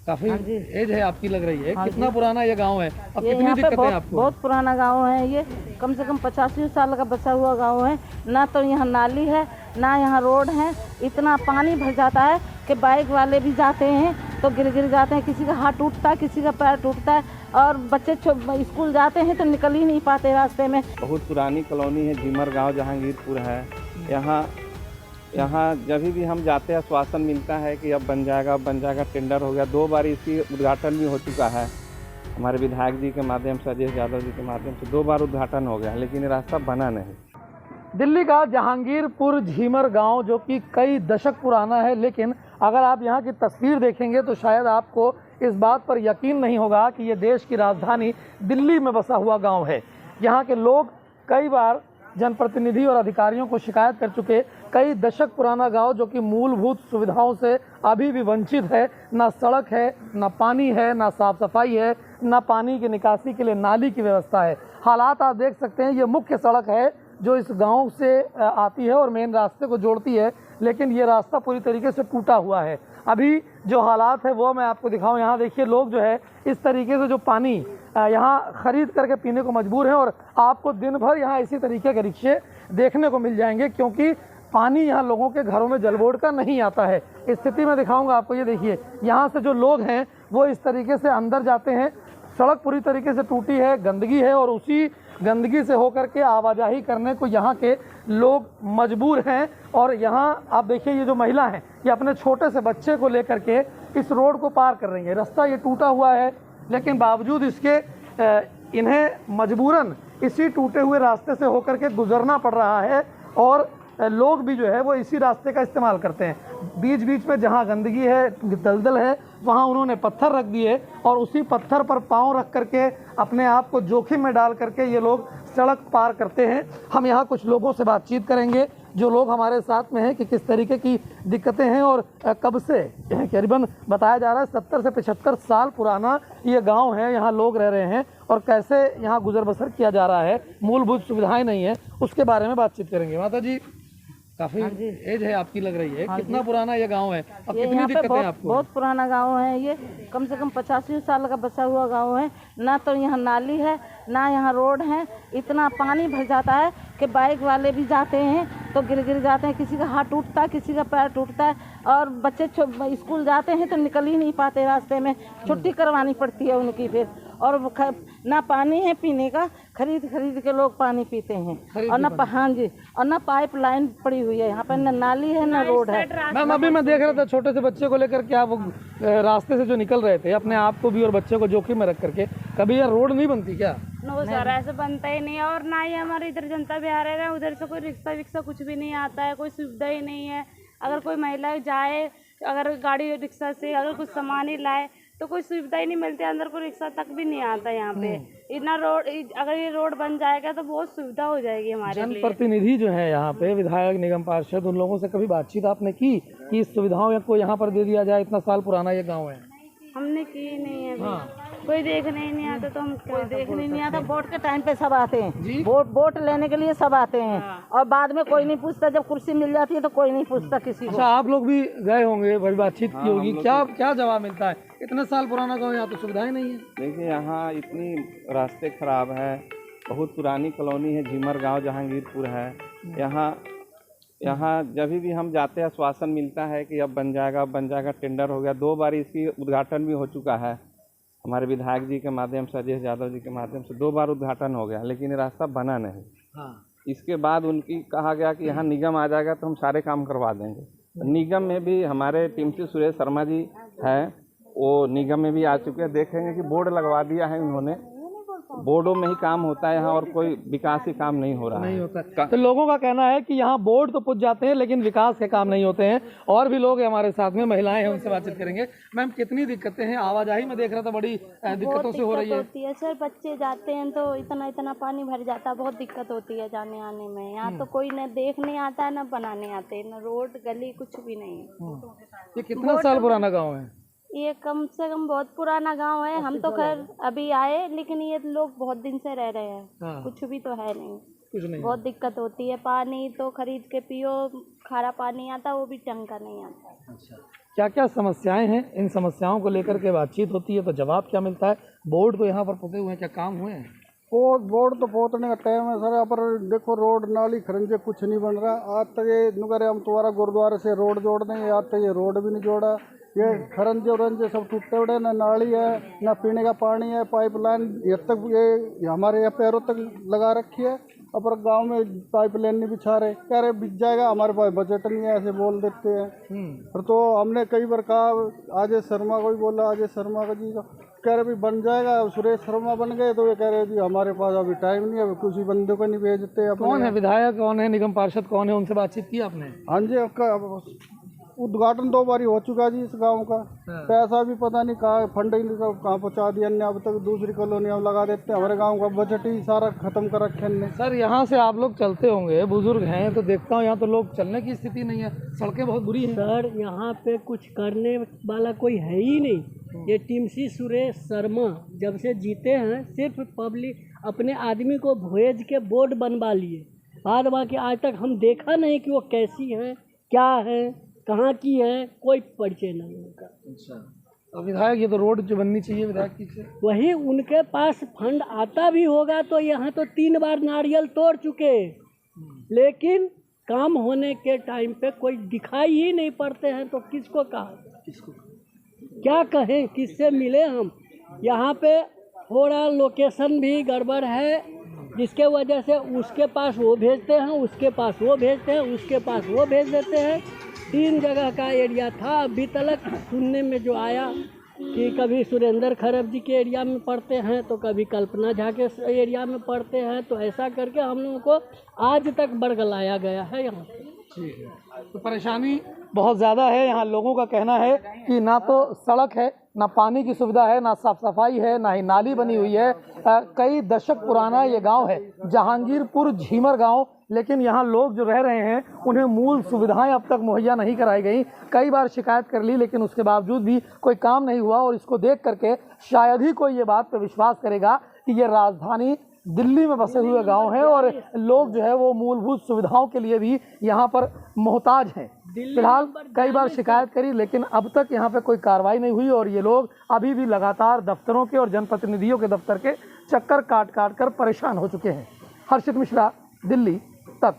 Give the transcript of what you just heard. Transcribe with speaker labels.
Speaker 1: काफी
Speaker 2: हाँ जी।
Speaker 1: एज है आपकी लग रही है।
Speaker 2: हाँ
Speaker 1: कितना
Speaker 2: जी।
Speaker 1: पुराना ये गांव है? अब
Speaker 2: ये
Speaker 1: कितनी
Speaker 2: यहाँ पे
Speaker 1: दिक्कतें हैं आपको?
Speaker 2: बहुत पुराना गांव है। ये कम से कम 85 साल का बसा हुआ गांव है। ना तो यहाँ नाली है, ना यहाँ रोड है। इतना पानी भर जाता है कि बाइक वाले भी जाते हैं तो गिर जाते हैं। किसी का हाथ टूटता है, किसी का पैर टूटता है, और बच्चे स्कूल जाते हैं तो निकल ही नहीं पाते रास्ते में।
Speaker 3: बहुत पुरानी कॉलोनी है, झीमर गांव जहांगीरपुर है। यहाँ जब भी हम जाते हैं आश्वासन मिलता है कि अब बन जाएगा, टेंडर हो गया। 2 बार इसकी उद्घाटन भी हो चुका है हमारे विधायक जी के माध्यम से, अजय यादव जी के माध्यम से 2 बार उद्घाटन हो गया, लेकिन ये रास्ता बना नहीं।
Speaker 1: दिल्ली का जहांगीरपुर झीमर गांव जो कि कई दशक पुराना है, लेकिन अगर आप यहाँ की तस्वीर देखेंगे तो शायद आपको इस बात पर यकीन नहीं होगा कि ये देश की राजधानी दिल्ली में बसा हुआ गांव है। यहाँ के लोग कई बार जनप्रतिनिधि और अधिकारियों को शिकायत कर चुके। कई दशक पुराना गांव जो कि मूलभूत सुविधाओं से अभी भी वंचित है। ना सड़क है, ना पानी है, ना साफ सफाई है, ना पानी की निकासी के लिए नाली की व्यवस्था है। हालात आप देख सकते हैं। ये मुख्य सड़क है जो इस गांव से आती है और मेन रास्ते को जोड़ती है, लेकिन ये रास्ता पूरी तरीके से टूटा हुआ है। अभी जो हालात है वो मैं आपको दिखाऊं। यहाँ देखिए, लोग जो है इस तरीके से जो पानी यहाँ खरीद करके पीने को मजबूर हैं, और आपको दिन भर यहाँ इसी तरीके के रिक्शे देखने को मिल जाएंगे, क्योंकि पानी यहाँ लोगों के घरों में जलबोर्ड का नहीं आता है। स्थिति में दिखाऊंगा आपको। ये देखिए, यहाँ से जो लोग हैं वो इस तरीके से अंदर जाते हैं। सड़क पूरी तरीके से टूटी है, गंदगी है, और उसी गंदगी से होकर के आवाजाही करने को यहाँ के लोग मजबूर हैं। और यहाँ आप देखिए, ये जो महिला हैं ये अपने छोटे से बच्चे को लेकर के इस रोड को पार कर रही है। रास्ता ये टूटा हुआ है, लेकिन बावजूद इसके इन्हें मजबूरन इसी टूटे हुए रास्ते से होकर के गुजरना पड़ रहा है। और लोग भी जो है वो इसी रास्ते का इस्तेमाल करते हैं। बीच बीच में जहाँ गंदगी है, दलदल है, वहाँ उन्होंने पत्थर रख दिए और उसी पत्थर पर पाँव रख करके अपने आप को जोखिम में डाल करके ये लोग सड़क पार करते हैं। हम यहाँ कुछ लोगों से बातचीत करेंगे, जो लोग हमारे साथ में हैं, कि किस तरीके की दिक्कतें हैं और कब से। करीबन बताया जा रहा है 70 से 75 साल पुराना ये गांव है। यहाँ लोग रह रहे हैं और कैसे यहाँ गुजर बसर किया जा रहा है, मूलभूत सुविधाएं नहीं है, उसके बारे में बातचीत करेंगे। माता जी, काफी एज है आपकी लग रही है। कितना पुराना ये गांव है? अब कितनी दिक्कतें हैं आपको?
Speaker 2: बहुत पुराना गांव है। ये कम से कम 85 साल का बसा हुआ गांव है। ना तो यहाँ नाली है, ना यहाँ रोड है। इतना पानी भर जाता है कि बाइक वाले भी जाते हैं तो गिर जाते हैं। किसी का हाथ टूटता है, किसी का पैर टूटता है, और बच्चे स्कूल जाते हैं तो निकल ही नहीं पाते रास्ते में। छुट्टी करवानी पड़ती है उनकी फिर। और ना पानी है पीने का, खरीद के लोग पानी पीते हैं। और ना हाँ जी, और ना पाइप लाइन पड़ी हुई है यहाँ पर, ना नाली है, ना रोड है।
Speaker 1: मैम, अभी मैं देख रहा था छोटे से बच्चे को लेकर के आप रास्ते से जो निकल रहे थे, अपने आप को भी और बच्चे को जोखिम में रख करके, कभी यार रोड नहीं बनती क्या?
Speaker 4: नो सर, ऐसा बनता ही नहीं है। और ना ही हमारे इधर जनता बिहार है, उधर से कोई रिक्शा विक्शा कुछ भी नहीं आता है, कोई सुविधा ही नहीं है। अगर कोई महिला जाए, अगर गाड़ी रिक्शा से अगर कुछ सामान ही लाए तो कोई सुविधा ही नहीं मिलती। अंदर कोई रिक्शा तक भी नहीं आता यहाँ पे। इतना रोड, अगर ये रोड बन जाएगा तो बहुत सुविधा हो जाएगी हमारे लिए।
Speaker 1: जनप्रतिनिधि जो है यहाँ पे, विधायक, निगम पार्षद, उन लोगों से कभी बातचीत आपने की कि इस सुविधाओं को यहाँ पर दे दिया जाए? इतना साल पुराना ये गाँव है।
Speaker 4: हमने की नहीं है। कोई देखने ही नहीं आता, तो हम
Speaker 2: कोई देखने नहीं आता। वोट के टाइम पे सब आते हैं, वोट लेने के लिए सब आते हैं, और बाद में कोई नहीं पूछता। जब कुर्सी मिल जाती है तो कोई नहीं पूछता किसी को।
Speaker 1: अच्छा, आप लोग भी गए होंगे, बड़ी बातचीत की होगी, क्या जवाब मिलता है? इतने साल पुराना गाँव, यहाँ तो सुविधाएं नहीं है।
Speaker 3: देखिए, यहाँ इतनी रास्ते खराब है। बहुत पुरानी कॉलोनी है, झीमर गांव जहांगीरपुर है। यहाँ जब भी हम जाते हैं आश्वासन मिलता है कि अब बन जाएगा, टेंडर हो गया। 2 बार इसकी उद्घाटन भी हो चुका है हमारे विधायक जी के माध्यम से, अजय यादव जी के माध्यम से 2 बार उद्घाटन हो गया, लेकिन ये रास्ता बना नहीं। इसके बाद उनकी कहा गया कि यहाँ निगम आ जाएगा तो हम सारे काम करवा देंगे। निगम में भी हमारे टीम सुरेश शर्मा जी हैं, वो निगम में भी आ चुके हैं। देखेंगे कि बोर्ड लगवा दिया है उन्होंने, बोर्डों में ही काम होता है यहाँ, और कोई विकास ही काम नहीं हो रहा
Speaker 1: नहीं होता। तो लोगों का कहना है कि यहाँ बोर्ड तो पहुंच जाते हैं लेकिन विकास के काम नहीं होते हैं। और भी लोग हमारे साथ में, महिलाएं हैं, उनसे बातचीत करेंगे। मैम, कितनी दिक्कतें हैं? आवाजाही में देख रहा था बड़ी दिक्कतों से हो रही है।
Speaker 5: सर, बच्चे जाते हैं तो इतना पानी भर जाता है, बहुत दिक्कत होती है जाने आने में। यहाँ तो कोई न देखने आता है, न बनाने आते, न रोड गली कुछ भी नहीं है।
Speaker 1: ये कितना साल पुराना गाँव है?
Speaker 5: ये कम से कम बहुत पुराना गांव है। हम तो खैर अभी आए, लेकिन ये लोग बहुत दिन से रह रहे हैं। कुछ भी तो है नहीं,
Speaker 1: कुछ नहीं।
Speaker 5: बहुत दिक्कत होती है। पानी तो खरीद के पियो, खारा पानी आता, वो भी ढंग का नहीं आता।
Speaker 1: अच्छा, क्या क्या समस्याएं हैं, इन समस्याओं को लेकर के बातचीत होती है तो जवाब क्या मिलता है? बोर्ड तो यहाँ पर पुते हुए हैं, क्या काम हुए हैं?
Speaker 6: बोर्ड तो पोतने का टाइम है सर। यहाँ पर देखो रोड नाली खरंजे कुछ नहीं बन रहा। आज तक ये नुगर हम तुम्हारा गुरुद्वारे से रोड जोड़ देंगे, आज तक ये रोड भी नहीं जोड़ा। ये खरंजे उरंजे सब टूटे उड़े, ना नाली है ना पीने का पानी है। पाइपलाइन ये तक ये हमारे यहाँ पैरों तक लगा रखी है, और गांव में पाइपलाइन नहीं बिछा रहे। कह रहे बिछ जाएगा, हमारे पास बजट नहीं है, ऐसे बोल देते हैं। फिर तो हमने कई बार कहा, अजय शर्मा को भी बोला, अजय शर्मा का जी का कह रहे भी बन जाएगा। सुरेश शर्मा बन गए तो ये कह रहे जी हमारे पास अभी टाइम नहीं है, किसी बंदे को नहीं भेजते।
Speaker 1: कौन है विधायक, कौन है निगम पार्षद, कौन है, उनसे बातचीत की आपने?
Speaker 6: हाँ जी, आपका उद्घाटन 2 बार हो चुका जी इस गांव का। पैसा भी पता नहीं कहाँ, फंड ही कहाँ पहुँचा दिया ने। अब तक दूसरी कॉलोनी हम लगा देते हैं, हमारे गांव का बजट ही सारा खत्म कर रखे ने।
Speaker 1: सर यहाँ से आप लोग चलते होंगे, बुजुर्ग हैं, तो देखता हूँ यहाँ तो लोग चलने की स्थिति नहीं है, सड़कें बहुत बुरी हैं।
Speaker 7: सर यहाँ पे कुछ करने वाला कोई है ही नहीं। ये टीएमसी सुरेश शर्मा जब से जीते हैं सिर्फ पब्लिक अपने आदमी को भेज के बोर्ड बनवा लिए, बाद बाकी आज तक हम देखा नहीं कि वो कैसी हैं, क्या है, कहाँ की है, कोई परिचय नहीं उनका।
Speaker 1: अच्छा, तो विधायक ये तो रोड जो बननी चाहिए विधायक की से
Speaker 7: वही उनके पास फंड आता भी होगा तो यहाँ तो 3 बार नारियल तोड़ चुके, लेकिन काम होने के टाइम पे कोई दिखाई ही नहीं पड़ते हैं। तो किसको कहा,
Speaker 1: किसको
Speaker 7: क्या कहें, किससे मिले हम? यहाँ पे थोड़ा लोकेशन भी गड़बड़ है, जिसके वजह से उसके पास वो भेजते हैं, उसके पास वो भेजते हैं, उसके पास वो भेज देते हैं। 3 जगह का एरिया था। अभी तक सुनने में जो आया कि कभी सुरेंद्र खरब जी के एरिया में पढ़ते हैं तो कभी कल्पना झा के एरिया में पढ़ते हैं, तो ऐसा करके हम लोगों को आज तक बरगलाया गया है यहाँ।
Speaker 1: ठीक है, तो परेशानी बहुत ज़्यादा है। यहाँ लोगों का कहना है कि ना तो सड़क है, ना पानी की सुविधा है, ना साफ सफाई है, ना ही नाली बनी हुई है। कई दशक पुराना ये गांव है जहांगीरपुर झीमर गांव, लेकिन यहाँ लोग जो रह रहे हैं उन्हें मूल सुविधाएं अब तक मुहैया नहीं कराई गई। कई बार शिकायत कर ली, लेकिन उसके बावजूद भी कोई काम नहीं हुआ। और इसको देख करके शायद ही कोई ये बात पर विश्वास करेगा कि ये राजधानी दिल्ली में बसे हुए गांव हैं और लोग जो है वो मूलभूत सुविधाओं के लिए भी यहाँ पर मोहताज हैं। फिलहाल कई बार शिकायत करी, लेकिन अब तक यहाँ पे कोई कार्रवाई नहीं हुई और ये लोग अभी भी लगातार दफ्तरों के और जनप्रतिनिधियों के दफ्तर के चक्कर काट काट कर परेशान हो चुके हैं। हर्षित मिश्रा, दिल्ली तक।